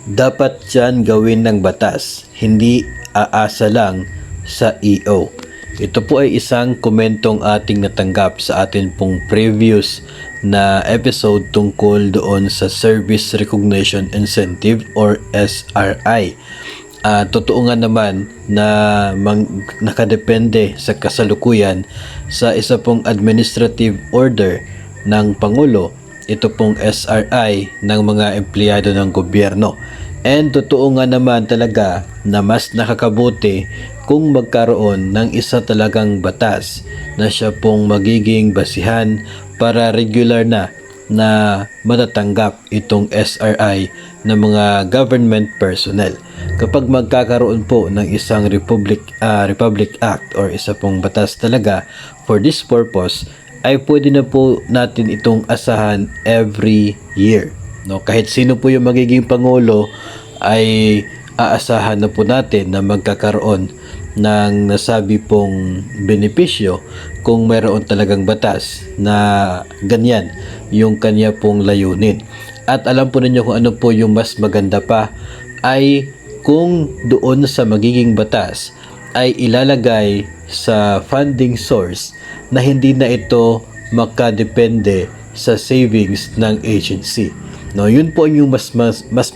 Dapat yan gawin ng batas, hindi aasa lang sa EO. Ito po ay isang komentong ating natanggap sa atin pong previous na episode tungkol doon sa Service Recognition Incentive or SRI. Totoo nga naman na nakadepende sa kasalukuyan sa isa pong administrative order ng Pangulo, ito pong SRI ng mga empleyado ng gobyerno. And totoo nga naman talaga na mas nakakabuti kung magkaroon ng isa talagang batas na siya pong magiging basihan para regular na matatanggap itong SRI ng mga government personnel. Kapag magkakaroon po ng isang Republic Act or isa pong batas talaga for this purpose, ay pwede na po natin itong asahan every year. No, kahit sino po yung magiging pangulo ay aasahan na po natin na magkakaroon ng nasabi pong benepisyo kung mayroon talagang batas na ganyan yung kanya pong layunin. At alam po ninyo kung ano po yung mas maganda pa ay kung doon sa magiging batas ay ilalagay sa funding source na hindi na ito makadepende sa savings ng agency. No, yun po yung mas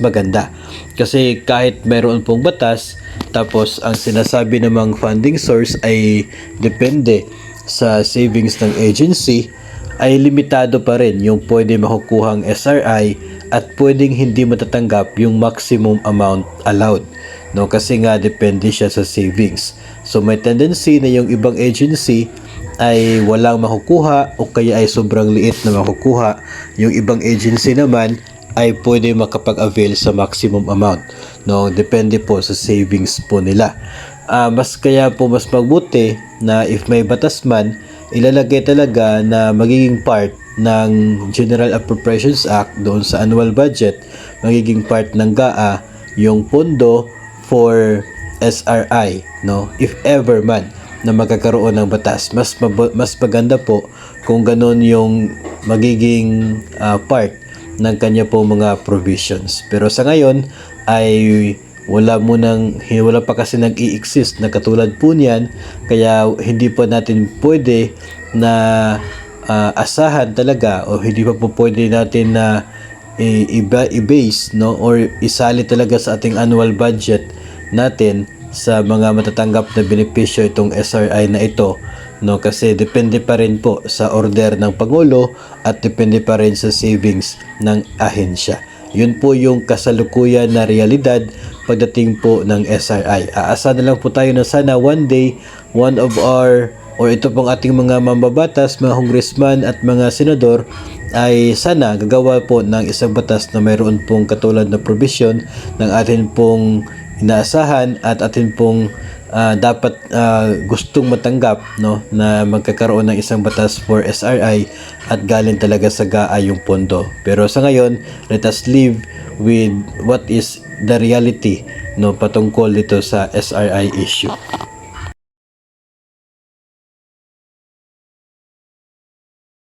maganda. Kasi kahit mayroon pong batas, tapos ang sinasabi namang funding source ay depende sa savings ng agency, ay limitado pa rin yung pwede makukuhang SRI at pwedeng hindi matatanggap yung maximum amount allowed. No, kasi nga depende siya sa savings. So may tendency na yung ibang agency ay walang makukuha o kaya ay sobrang liit na makukuha. Yung ibang agency naman ay pwede makapag-avail sa maximum amount. No, depende po sa savings po nila. Mas mabuti na if may batas man, ilalagay talaga na magiging part ng General Appropriations Act doon sa annual budget, magiging part ng GAA yung pondo for SRI, no, if ever man na magkakaroon ng batas. Mas maganda po kung ganun yung magiging part ng kanya po mga provisions. Pero sa ngayon ay wala pa kasi nag-i-exist na katulad po niyan, kaya hindi pa natin pwede na asahan talaga o hindi pa po pwede natin na i-base, no, or isali talaga sa ating annual budget natin sa mga matatanggap na benepisyo itong SRI na ito, no, kasi depende pa rin po sa order ng Pangulo at depende pa rin sa savings ng ahensya. Yun po yung kasalukuyan na realidad pagdating po ng SRI. Aasa na lang po tayo na sana one day one of our or ito pong ating mga mambabatas, mga congressman at mga senador ay sana gagawa po ng isang batas na mayroon pong katulad na provision ng atin pong inaasahan at atin pong dapat gustong matanggap, no, na magkakaroon ng isang batas for SRI at galing talaga sa GAA yung pondo. Pero sa ngayon, let us live with what is the reality, no, patungkol dito sa SRI issue.